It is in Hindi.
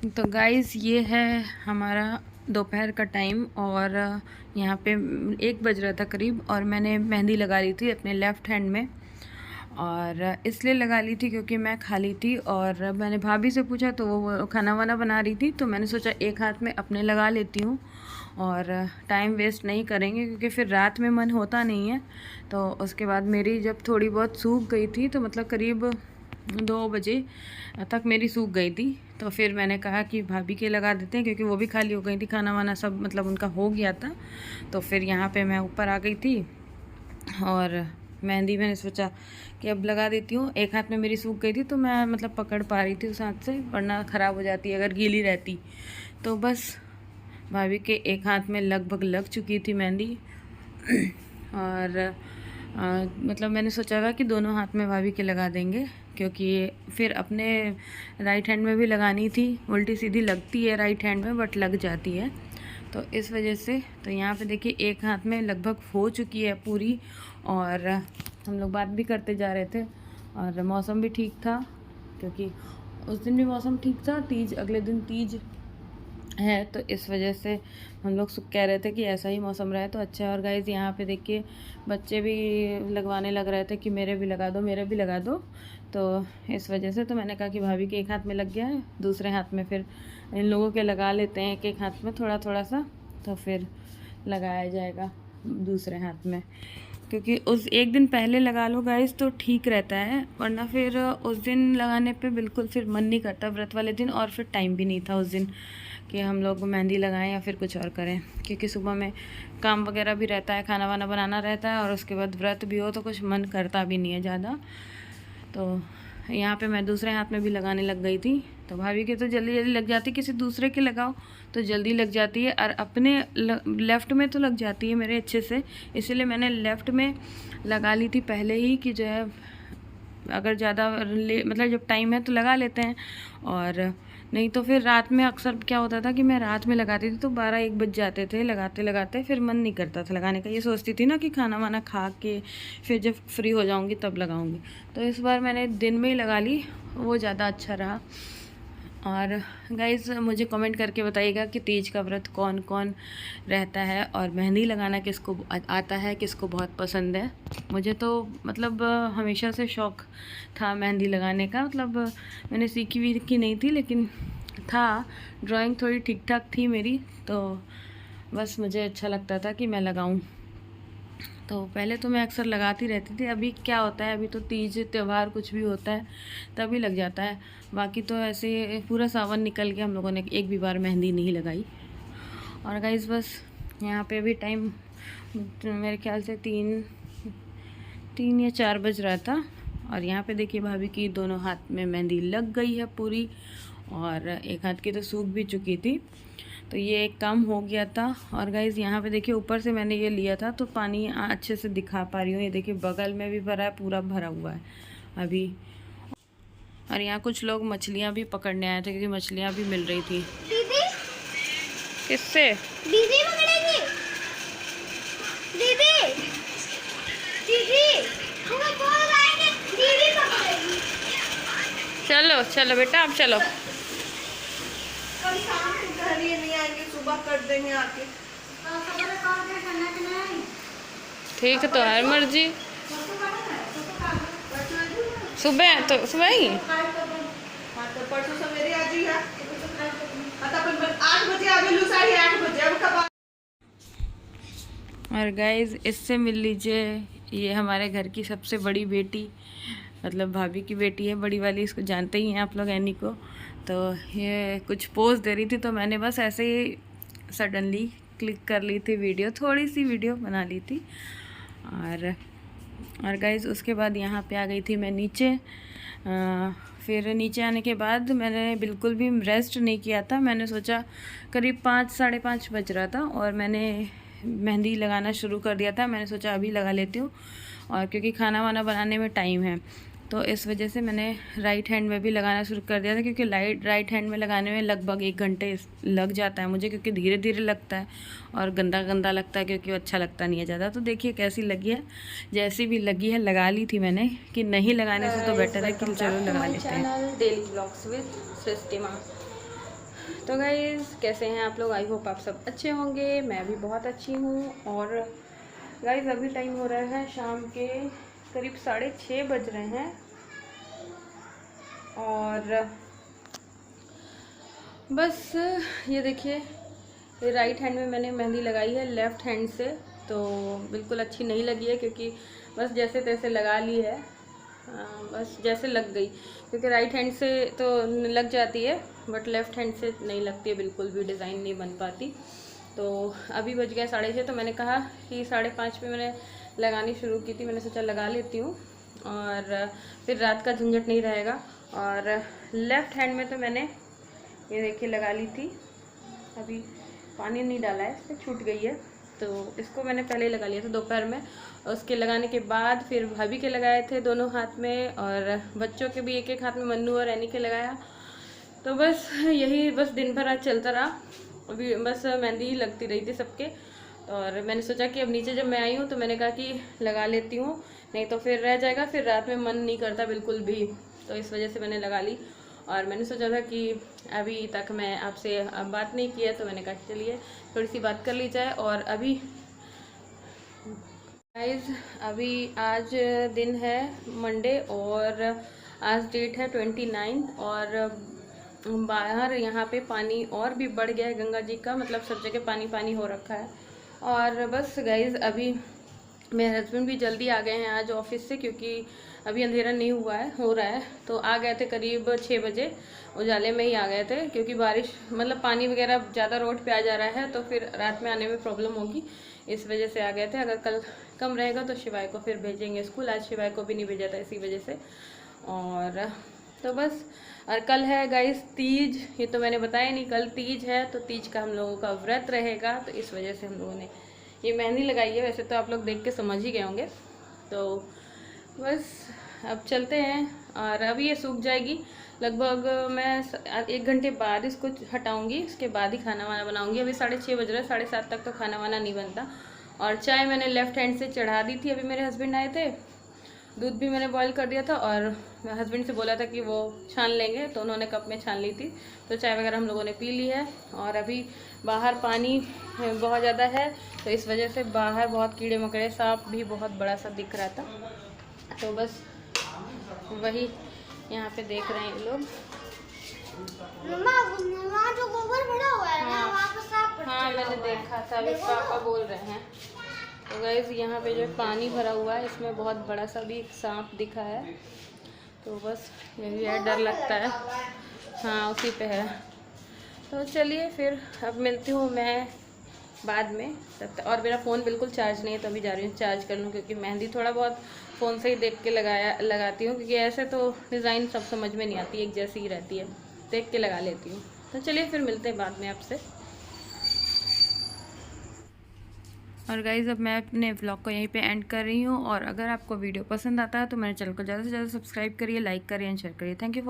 तो गाइस ये है हमारा दोपहर का टाइम और यहाँ पे 1 बज रहा था करीब, और मैंने मेहंदी लगा ली थी अपने लेफ़्ट हैंड में। और इसलिए लगा ली थी क्योंकि मैं खाली थी और मैंने भाभी से पूछा तो वो खाना वाना बना रही थी, तो मैंने सोचा एक हाथ में अपने लगा लेती हूँ और टाइम वेस्ट नहीं करेंगे क्योंकि फिर रात में मन होता नहीं है। तो उसके बाद मेरी जब थोड़ी बहुत सूख गई थी, तो मतलब करीब 2 बजे तक मेरी सूख गई थी, तो फिर मैंने कहा कि भाभी के लगा देते हैं क्योंकि वो भी खाली हो गई थी, खाना वाना सब मतलब उनका हो गया था। तो फिर यहाँ पे मैं ऊपर आ गई थी और मेहंदी मैंने सोचा कि अब लगा देती हूँ। एक हाथ में मेरी सूख गई थी तो मैं मतलब पकड़ पा रही थी उस हाथ से, वरना ख़राब हो जाती अगर गीली रहती। तो बस भाभी के एक हाथ में लगभग लग चुकी थी मेहंदी और मतलब मैंने सोचा था कि दोनों हाथ में भाभी के लगा देंगे क्योंकि फिर अपने राइट हैंड में भी लगानी थी। उल्टी सीधी लगती है राइट हैंड में बट लग जाती है, तो इस वजह से। तो यहाँ पे देखिए एक हाथ में लगभग हो चुकी है पूरी, और हम लोग बात भी करते जा रहे थे और मौसम भी ठीक था क्योंकि उस दिन भी मौसम ठीक था। तीज अगले दिन तीज है, तो इस वजह से हम लोग कह रहे थे कि ऐसा ही मौसम रहे तो अच्छा है। और गाइस यहाँ पे देखिए बच्चे भी लगवाने लग रहे थे कि मेरे भी लगा दो, मेरे भी लगा दो। तो इस वजह से तो मैंने कहा कि भाभी के एक हाथ में लग गया है, दूसरे हाथ में फिर इन लोगों के लगा लेते हैं एक एक हाथ में थोड़ा थोड़ा सा, तो फिर लगाया जाएगा दूसरे हाथ में। क्योंकि उस एक दिन पहले लगा लो गाइस तो ठीक रहता है, वरना फिर उस दिन लगाने पे बिल्कुल फिर मन नहीं करता व्रत वाले दिन, और फिर टाइम भी नहीं था उस दिन कि हम लोग मेहंदी लगाएं या फिर कुछ और करें, क्योंकि सुबह में काम वगैरह भी रहता है, खाना वाना बनाना रहता है और उसके बाद व्रत भी हो तो कुछ मन करता भी नहीं है ज़्यादा। तो यहाँ पे मैं दूसरे हाथ में भी लगाने लग गई थी। तो भाभी के तो जल्दी जल्दी लग जाती, किसी दूसरे के लगाओ तो जल्दी लग जाती है, और अपने लेफ़्ट में तो लग जाती है मेरे अच्छे से, इसीलिए मैंने लेफ़्ट में लगा ली थी पहले ही कि जो है अगर ज़्यादा मतलब जब टाइम है तो लगा लेते हैं। और नहीं तो फिर रात में अक्सर क्या होता था कि मैं रात में लगाती थी तो 12-1 बज जाते थे लगाते लगाते, फिर मन नहीं करता था लगाने का। ये सोचती थी ना कि खाना वाना खा के फिर जब फ्री हो जाऊंगी तब लगाऊंगी, तो इस बार मैंने दिन में ही लगा ली, वो ज़्यादा अच्छा रहा। और गाइस मुझे कमेंट करके बताइएगा कि तीज का व्रत कौन कौन रहता है और मेहंदी लगाना किसको आता है, किसको बहुत पसंद है। मुझे तो मतलब हमेशा से शौक़ था मेहंदी लगाने का, मतलब मैंने सीखी हुई की नहीं थी लेकिन था, ड्राइंग थोड़ी ठीक ठाक थी मेरी, तो बस मुझे अच्छा लगता था कि मैं लगाऊं। तो पहले तो मैं अक्सर लगाती रहती थी, अभी क्या होता है, अभी तो तीज त्यौहार कुछ भी होता है तभी लग जाता है, बाकी तो ऐसे पूरा सावन निकल के हम लोगों ने एक भी बार मेहंदी नहीं लगाई। और गाइस बस यहाँ पे भी टाइम मेरे ख्याल से 3 या 4 बज रहा था, और यहाँ पे देखिए भाभी की दोनों हाथ में मेहंदी लग गई है पूरी, और एक हाथ की तो सूख भी चुकी थी, तो ये एक काम हो गया था। और गाइज़ यहाँ पे देखिए ऊपर से मैंने ये लिया था तो पानी अच्छे से दिखा पा रही हूँ, ये देखिए बगल में भी भरा है, पूरा भरा हुआ है अभी। और यहाँ कुछ लोग मछलियाँ भी पकड़ने आए थे क्योंकि मछलियाँ भी मिल रही थी। दीदी किससे? दीदी पकड़ेगी, दीदी दीदी तुम्हें बोल रहा है कि दीदी पकड़ेगी। चलो चलो बेटा आप चलो। कल शाम को घर ये नहीं आएंगे, सुबह कर देंगे आके। ठीक तो है मर्जी, सुबह तो सुबह ही। परसों सवेरे आ जाइए, 8 बजे आ गए, 8:30 बजे अब कब। और गाइज इससे मिल लीजिए, ये हमारे घर की सबसे बड़ी बेटी, मतलब भाभी की बेटी है बड़ी वाली, इसको जानते ही हैं आप लोग एनी को। तो ये कुछ पोज दे रही थी तो मैंने बस ऐसे ही सडनली क्लिक कर ली थी वीडियो, थोड़ी सी वीडियो बना ली थी। और गाइज उसके बाद यहाँ पे आ गई थी मैं नीचे। फिर नीचे आने के बाद मैंने बिल्कुल भी रेस्ट नहीं किया था, मैंने सोचा करीब 5-5:30 बज रहा था और मैंने मेहंदी लगाना शुरू कर दिया था। मैंने सोचा अभी लगा लेती हूँ, और क्योंकि खाना वाना बनाने में टाइम है तो इस वजह से मैंने राइट हैंड में भी लगाना शुरू कर दिया था, क्योंकि राइट हैंड में लगाने में लगभग 1 घंटे लग जाता है मुझे, क्योंकि धीरे धीरे लगता है और गंदा गंदा लगता है क्योंकि अच्छा लगता नहीं है ज़्यादा। तो देखिए कैसी लगी है, जैसी भी लगी है लगा ली थी मैंने, कि नहीं लगाने से तो बेटर है कि चलो लगा लेते हैं। डेली ब्लॉग्स विद सृष्टि माँ। तो गाइज़ कैसे हैं आप लोग? आई होप आप सब अच्छे होंगे। मैं भी बहुत अच्छी हूँ। और गाइज़ अभी टाइम हो रहा है शाम के करीब 6:30 बज रहे हैं। और बस ये देखिए, ये राइट हैंड में मैंने मेहंदी लगाई है लेफ़्ट हैंड से, तो बिल्कुल अच्छी नहीं लगी है क्योंकि बस जैसे तैसे लगा ली है। बस जैसे लग गई, क्योंकि राइट हैंड से तो लग जाती है बट लेफ़्ट हैंड से नहीं लगती है, बिल्कुल भी डिज़ाइन नहीं बन पाती। तो अभी बज गया 6:30, तो मैंने कहा कि 5:30 पे मैंने लगानी शुरू की थी। मैंने सोचा लगा लेती हूँ और फिर रात का झंझट नहीं रहेगा। और लेफ़्ट हैंड में तो मैंने ये देखिए लगा ली थी। अभी पानी नहीं डाला है, इस पर छूट गई है, तो इसको मैंने पहले ही लगा लिया था दोपहर में। उसके लगाने के बाद फिर भाभी के लगाए थे दोनों हाथ में, और बच्चों के भी एक एक हाथ में, मन्नू और एनी के लगाया। तो बस यही बस दिन भर आज चलता रहा। अभी बस मेहंदी ही लगती रही थी सबके। और मैंने सोचा कि अब नीचे जब मैं आई हूँ तो मैंने कहा कि लगा लेती हूँ, नहीं तो फिर रह जाएगा, फिर रात में मन नहीं करता बिल्कुल भी। तो इस वजह से मैंने लगा ली। और मैंने सोचा था कि अभी तक मैं आपसे बात नहीं की है, तो मैंने कहा चलिए थोड़ी सी बात कर ली जाए। और अभी गाइस अभी आज दिन है मंडे, और आज डेट है 29। और बाहर यहाँ पे पानी और भी बढ़ गया है गंगा जी का, मतलब सब जगह पानी पानी हो रखा है। और बस गाइस अभी मेरे हस्बैंड भी जल्दी आ गए हैं आज ऑफिस से, क्योंकि अभी अंधेरा नहीं हुआ है, हो रहा है। तो आ गए थे करीब 6 बजे, उजाले में ही आ गए थे, क्योंकि बारिश मतलब पानी वगैरह ज़्यादा रोड पे आ जा रहा है, तो फिर रात में आने में प्रॉब्लम होगी, इस वजह से आ गए थे। अगर कल कम रहेगा तो शिवाय को फिर भेजेंगे स्कूल। आज शिवाय को भी नहीं भेजा था इसी वजह से। और तो बस, और कल है गाइस तीज, ये तो मैंने बताया नहीं, कल तीज है, तो तीज का हम लोगों का व्रत रहेगा, तो इस वजह से हम लोगों ने ये मेहंदी लगाई है। वैसे तो आप लोग देख के समझ ही गए होंगे। तो बस अब चलते हैं, और अभी ये सूख जाएगी लगभग। मैं 1 घंटे बाद इसको हटाऊंगी, उसके बाद ही खाना वाना बनाऊंगी। अभी 6:30 बज रहे हैं, 7:30 तक तो खाना वाना नहीं बनता। और चाय मैंने लेफ़्ट हैंड से चढ़ा दी थी, अभी मेरे हस्बैंड आए थे। दूध भी मैंने बॉईल कर दिया था, और मैं हस्बैंड से बोला था कि वो छान लेंगे, तो उन्होंने कप में छान ली थी। तो चाय वगैरह हम लोगों ने पी ली है। और अभी बाहर पानी बहुत ज़्यादा है, तो इस वजह से बाहर बहुत कीड़े मकोड़े, सांप भी बहुत बड़ा सा दिख रहा था। तो बस वही यहाँ पे देख रहे हैं ये लोग। वहाँ जो गोबर भरा हुआ है ना, वहाँ पर सांप पड़ हाँ मैंने देखा था, अभी पापा बोल रहे हैं। तो गाइस यहाँ पे जो पानी भरा हुआ है, इसमें बहुत बड़ा सा भी एक सांप दिखा है। तो बस यही है, डर लगता है। हाँ उसी पे है। तो चलिए फिर अब मिलती हूँ मैं बाद में, तब तक। और मेरा फ़ोन बिल्कुल चार्ज नहीं है, तो अभी जा रही हूँ चार्ज कर लूँ, क्योंकि मेहंदी थोड़ा बहुत फ़ोन से ही देख के लगाती हूँ, क्योंकि ऐसे तो डिज़ाइन सब समझ में नहीं आती, एक जैसी ही रहती है, देख के लगा लेती हूँ। तो चलिए फिर मिलते हैं बाद में आपसे। और गाइज़ अब मैं अपने व्लॉग को यहीं पे एंड कर रही हूँ। और अगर आपको वीडियो पसंद आता है तो मेरे चैनल को ज़्यादा से ज़्यादा सब्सक्राइब करिए, लाइक करिए एंड शेयर करिए। Thank you for